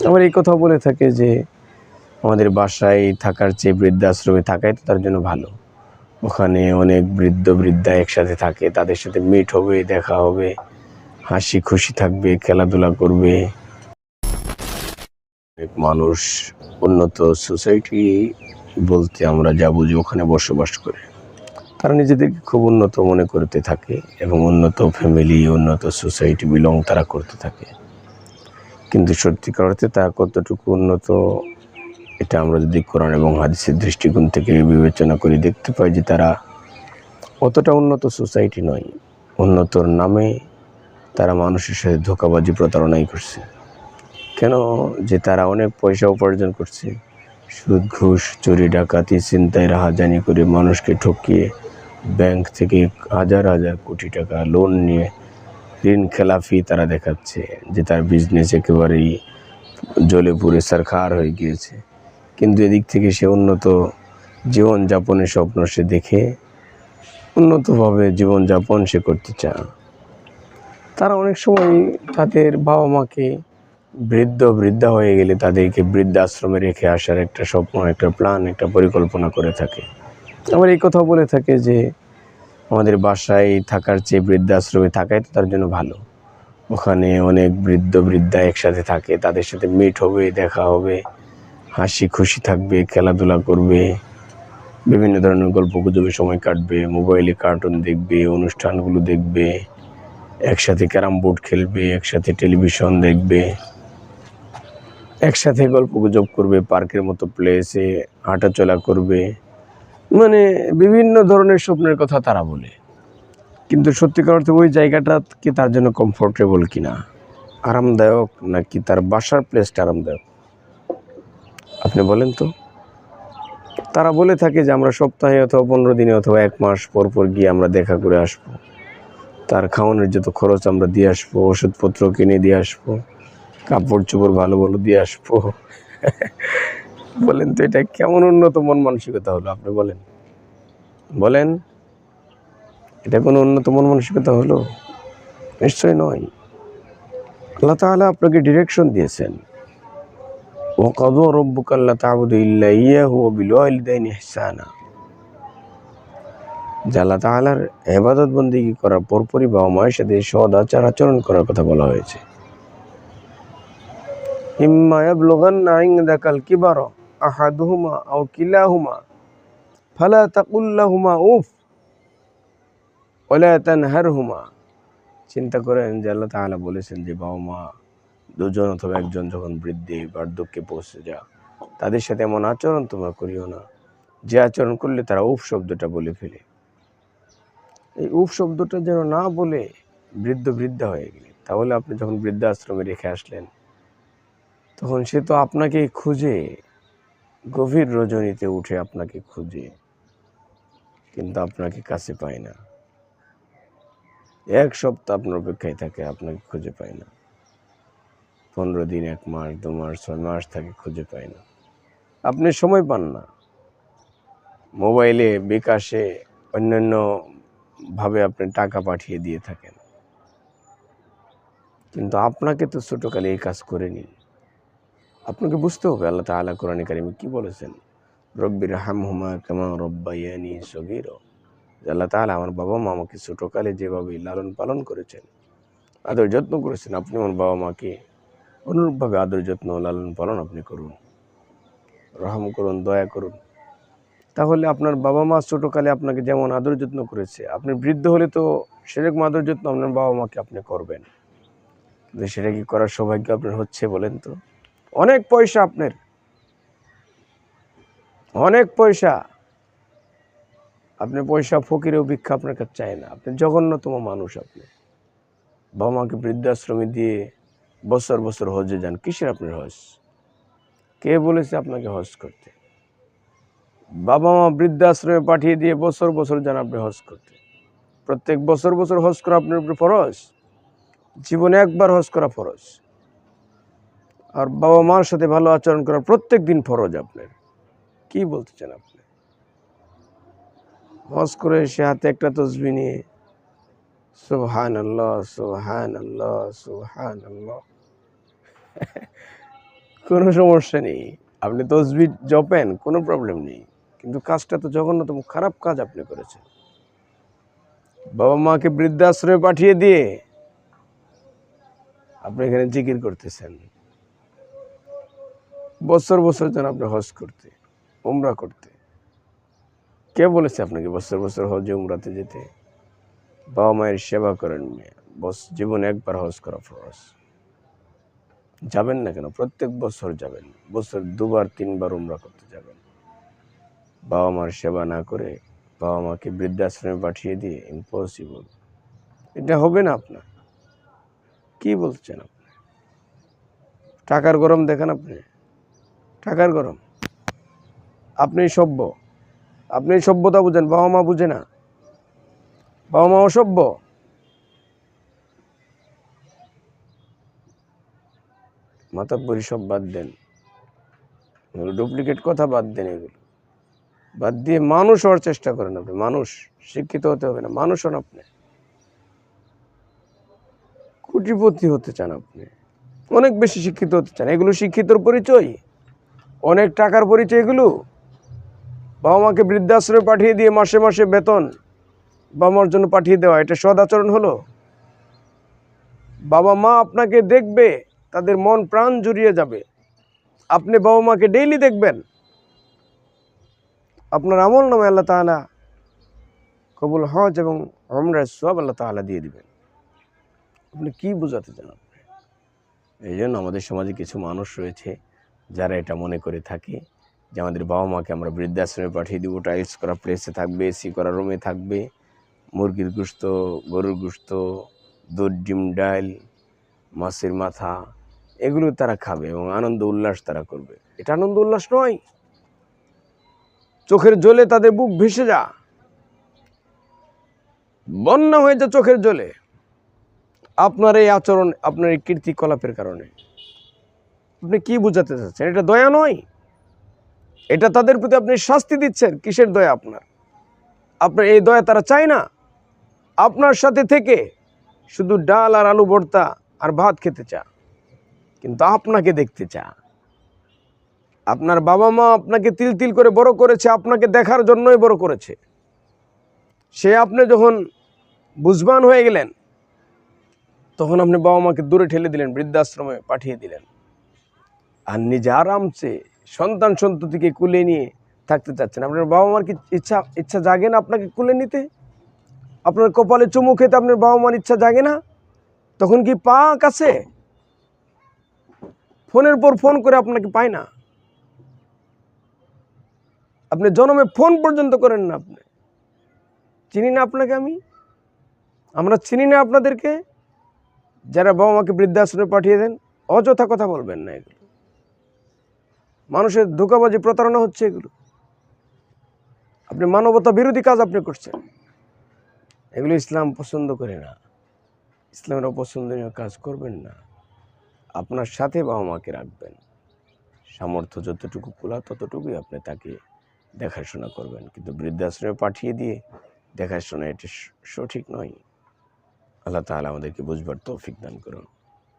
আবার এই কথাও বলে থাকে যে আমাদের বাসায় থাকার চেয়ে বৃদ্ধাশ্রমে থাকাই তো তার জন্য ভালো। ওখানে অনেক বৃদ্ধ বৃদ্ধা একসাথে থাকে, তাদের সাথে মিট হবে, দেখা হবে, হাসি খুশি থাকবে, খেলাধুলা করবে। অনেক মানুষ উন্নত সোসাইটি বলতে আমরা যা বুঝি ওখানে বসবাস করে, তারা নিজেদেরকে খুব উন্নত মনে করতে থাকে এবং উন্নত ফ্যামিলি, উন্নত সোসাইটি বিলং তারা করতে থাকে। কিন্তু সত্যিকার অর্থে তারা কতটুকু উন্নত, এটা আমরা যদি কোরআন এবং হাদিসের দৃষ্টিকোণ থেকে বিবেচনা করে দেখতে পাই যে তারা অতটা উন্নত সোসাইটি নয়। উন্নতর নামে তারা মানুষের সাথে ধোঁকাবাজি, প্রতারণাই করছে। কেন? যে তারা অনেক পয়সা উপার্জন করছে, সুদ, ঘুষ, চুরি, ডাকাতি, ছিনতাই, রাহাজানি করে মানুষকে ঠকিয়ে ব্যাংক থেকে হাজার হাজার কোটি টাকা লোন নিয়ে ঋণ খেলাফি তারা দেখাচ্ছে যে তার বিজনেস একেবারেই জ্বলে পুড়ে ছারখার হয়ে গিয়েছে। কিন্তু এদিক থেকে সে উন্নত জীবনযাপনের স্বপ্ন সে দেখে উন্নতভাবে জীবনযাপন সে করতে চায়। তারা অনেক সময় তাদের বাবা মাকে বৃদ্ধা হয়ে গেলে তাদেরকে বৃদ্ধাশ্রমে রেখে আসার একটা স্বপ্ন, একটা প্ল্যান, একটা পরিকল্পনা করে থাকে। আবার এই কথাও বলে থাকে যে আমাদের বাসায় থাকার চেয়ে বৃদ্ধাশ্রমে থাকাই তো তার জন্য ভালো। ওখানে অনেক বৃদ্ধ বৃদ্ধা একসাথে থাকে, তাদের সাথে মিট হবে, দেখা হবে, হাসি খুশি থাকবে, খেলাধুলা করবে, বিভিন্ন ধরনের গল্প গুজবে সময় কাটবে, মোবাইলে কার্টুন দেখবে, অনুষ্ঠানগুলো দেখবে, একসাথে ক্যারাম বোর্ড খেলবে, একসাথে টেলিভিশন দেখবে, একসাথে গল্প গুজব করবে, পার্কের মতো প্লেসে হাঁটাচলা করবে। মানে বিভিন্ন ধরনের স্বপ্নের কথা তারা বলে। কিন্তু সত্যিকার অর্থে ওই জায়গাটা কি তার জন্য কমফোর্টেবল কিনা, আরামদায়ক, নাকি তার বাসার প্লেসটা আরামদায়ক? আপনি বলেন তো। তারা বলে থাকে যে আমরা সপ্তাহে অথবা 15 দিনে অথবা 1 মাস পর পর গিয়ে আমরা দেখা করে আসবো, তার খাওয়ানোর যত খরচ আমরা দিয়ে আসবো, ওষুধপত্র কিনে দিয়ে আসবো, কাপড় চোপড় ভালো ভালো দিয়ে আসবো। বলেন তো এটা কেমন উন্নত মন মানসিকতা হলো? আপনি বলেন, বলেন, এটা কোনো উন্নত মন মানসিকতা হলো? নিশ্চয় নয়। আল্লাহ তাআলা আপনাকে ডিরেকশন দিয়েছেন, ওয়াকাযা রাব্বুকা আল্লা তা'বুদু ইল্লা ইয়্যাহু ওয়া বিল ওয়ালিদাইনি ইহসানা। যে আল্লাহ তাআলার ইবাদত বন্দেগী করার পরপরই বাবা মায়ের সাথে সদাচার আচরণ করার কথা বলা হয়েছে। ইম্মা ইয়াবলুগান্না ইনদাকাল কিবারা আহাদুহুমা আও কিলাহুমা ফালা তাকুল লাহুমা উফ ওয়ালা তানহারহুমা। চিন্তা করেন যে আল্লাহ তাআলা বলেছেন যে বাবা মা দুজন অথবা একজন যখন বৃদ্ধি বার্ধক্যে পৌঁছে যায়, তাদের সাথে এমন আচরণ তোমরা করিও না যে আচরণ করলে তারা উফ শব্দটা বলে ফেলে। এই উফ শব্দটা যেন না বলে বৃদ্ধা হয়ে গেলে। তাহলে আপনি যখন বৃদ্ধাশ্রমে রেখে আসলেন, তখন সে তো আপনাকে খুঁজে, গভীর রজনীতে উঠে আপনাকে খুঁজে, কিন্তু আপনাকে কাছে পায় না। 1 সপ্তাহ আপনার অপেক্ষায় থাকে, আপনাকে খুঁজে পায় না। 15 দিন, 1 মাস, 2 মাস, 6 মাস থাকে, খুঁজে পায় না। আপনি সময় পান না, মোবাইলে, বিকাশে, অন্যান্য ভাবে আপনি টাকা পাঠিয়ে দিয়ে থাকেন, কিন্তু আপনাকে তো ছোটকালে এই কাজ করেনি। আপনাকে বুঝতে হবে আল্লাহ তাআলা কোরআনে কারিমে কি বলেছেন, রব্বিরহামহুমা কামা রব্বায়ানি সগীরা। আল্লাহ তাআলা আমার বাবা মা আমাকে ছোটকালে যেভাবে লালন পালন করেছেন, আদর যত্ন করেছেন, আপনি আমার বাবা মাকে অনুরূপভাবে আদর যত্ন লালন পালন আপনি করুন, রহম করুন, দয়া করুন। তাহলে আপনার বাবা মা ছোটকালে আপনাকে যেমন আদর যত্ন করেছে, আপনি বৃদ্ধ হলে তো সেরকম আদর যত্ন আপনার বাবা মাকে আপনি করবেন। কিন্তু সেটা কি করার সৌভাগ্য আপনার হচ্ছে বলেন তো? অনেক পয়সা আপনার, অনেক পয়সা, আপনি পয়সা ফকিরেও ভিক্ষা আপনার কাছে চায় না। আপনি জঘন্যতম মানুষ। আপনি বাবা মাকে বৃদ্ধাশ্রমে দিয়ে বছর বছর হজে যান। কিসের আপনার হজ? কে বলেছে আপনাকে হজ করতে? বাবা মা বৃদ্ধাশ্রমে পাঠিয়ে দিয়ে বছর বছর যান আপনি হজ করতে। প্রত্যেক বছর বছর হজ করা আপনার উপরে ফরজ। জীবনে একবার হজ করা ফরজ। আর বাবা মার সাথে ভালো আচরণ করা প্রত্যেক দিন ফরজ আপনার। কি বলতে চান আপনি? হজ করে সে হাতে একটা তসবিহ নিয়ে সুবহানাল্লাহ সুবহানাল্লাহ সুবহানাল্লাহ, কোনো সমস্যা নেই, আপনি তসবিহ জপেন, কোনো প্রবলেম নেই, কিন্তু কাজটা তো জঘন্যতম খারাপ কাজ আপনি করেছেন। বাবা মাকে বৃদ্ধাশ্রমে পাঠিয়ে দিয়ে আপনি এখানে জিকির করতেছেন। বছর বছর যেন আপনি হজ করতে, উমরা করতে। কে বলেছে আপনাকে বছর বছর হজে উমরাতে যেতে? বাবা মায়ের সেবা করেন, মেয়ে বস জীবনে একবার হজ করা ফরজ। যাবেন না কেন? প্রত্যেক বছর যাবেন, বছর 2-3বার উমরা করতে যাবেন। বাবা মার সেবা না করে বাবা মাকে বৃদ্ধাশ্রমে পাঠিয়ে দিয়ে ইম্পসিবল। এটা হবে না আপনার। কি বলছেন আপনি? টাকার গরম দেখেন আপনি, টাকার গরম। আপনি সভ্য, আপনি সভ্যতা বুঝেন, বাবা মা বুঝে না। বাবা মা অসভ্য। মাতাব্বরি সব বাদ দেন, ডুপ্লিকেট কথা বাদ দেন, এগুলো বাদ দিয়ে মানুষ হওয়ার চেষ্টা করেন। আপনি মানুষ, শিক্ষিত হতে হবে না, মানুষ হন। আপনি কোটিপতি হতে চান, আপনি অনেক বেশি শিক্ষিত হতে চান। এগুলো শিক্ষিতর পরিচয়? অনেক টাকার পরিচয় এগুলো? বাবা মাকে বৃদ্ধাশ্রমে পাঠিয়ে দিয়ে মাসে মাসে বেতন বাবা মার জন্য পাঠিয়ে দেওয়া, এটা সদাচরণ হলো? বাবা মা আপনাকে দেখবে, তাদের মন প্রাণ জুড়িয়ে যাবে। আপনি বাবা মাকে ডেইলি দেখবেন, আপনার আমল নামে আল্লাহ তাআলা কবুল হজ এবং উমরার সওয়াব আল্লাহ তাআলা দিয়ে দিবেন। আপনি কি বোঝাতে চান? আপনি এই জন্য আমাদের সমাজে কিছু মানুষ রয়েছে যারা এটা মনে করে থাকে যে আমাদের বাবা মাকে আমরা বৃদ্ধাশ্রমে পাঠিয়ে দিব, টাইলস করা প্লেসে থাকবে, এসি করা রুমে থাকবে, মুরগির গোশত, গরুর গোশত, দুধ, ডিম, ডাল, মাছের মাথা, এগুলো তারা খাবে এবং আনন্দ উল্লাস তারা করবে। এটা আনন্দ উল্লাস নয়। চোখের জলে তাদের বুক ভেসে যা, বন্যা হয়ে যা চোখের জলে আপনার এই আচরণ, আপনার এই কীর্তিকলাপের কারণে। আপনি কি বোঝাতে চাচ্ছেন? এটা দয়া নয়, এটা তাদের প্রতি আপনি শাস্তি দিচ্ছেন। কিসের দয়া আপনার? আপনার এই দয়া তারা চায় না। আপনার সাথে থেকে শুধু ডাল আর আলু ভর্তা আর ভাত খেতে চা, কিন্তু আপনাকে দেখতে চা। আপনার বাবা মা আপনাকে তিল তিল করে বড় করেছে, আপনাকে দেখার জন্যই বড় করেছে। সে আপনি যখন বুঝবান হয়ে গেলেন, তখন আপনি বাবা মাকে দূরে ঠেলে দিলেন, বৃদ্ধাশ্রমে পাঠিয়ে দিলেন, আর নিজে আরামসে সন্তান সন্ততিকে কুলে নিয়ে থাকতে চাচ্ছেন। আপনার বাবা মার কি ইচ্ছা জাগে না আপনাকে কুলে নিতে? আপনার কপালে চুমু খেতে আপনার বাবা মার ইচ্ছা জাগে না? তখন কি পা কাছে? ফোনের পর ফোন করে আপনাকে পায় না? আপনি জন্মে ফোন পর্যন্ত করেন না। আপনি চিনি না আপনাকে, আমরা চিনি না আপনাদেরকে, যারা বাবা মাকে বৃদ্ধাশ্রমে পাঠিয়ে দেন। অযথা কথা বলবেন না, এগুলো মানুষের ধোঁকাবাজি, প্রতারণা হচ্ছে এগুলো। আপনি মানবতা বিরোধী কাজ আপনি করছেন। এগুলো ইসলাম পছন্দ করে না। ইসলামের অপছন্দনীয় কাজ করবেন না। আপনার সাথে বাবা মাকে রাখবেন, সামর্থ্য যতটুকু কুলা ততটুকুই আপনি তাকে দেখাশোনা করবেন, কিন্তু বৃদ্ধাশ্রমে পাঠিয়ে দিয়ে দেখাশোনা এটা সঠিক নয়। আল্লাহ তাআলা আমাদেরকে বুঝবার তৌফিক দান করুন।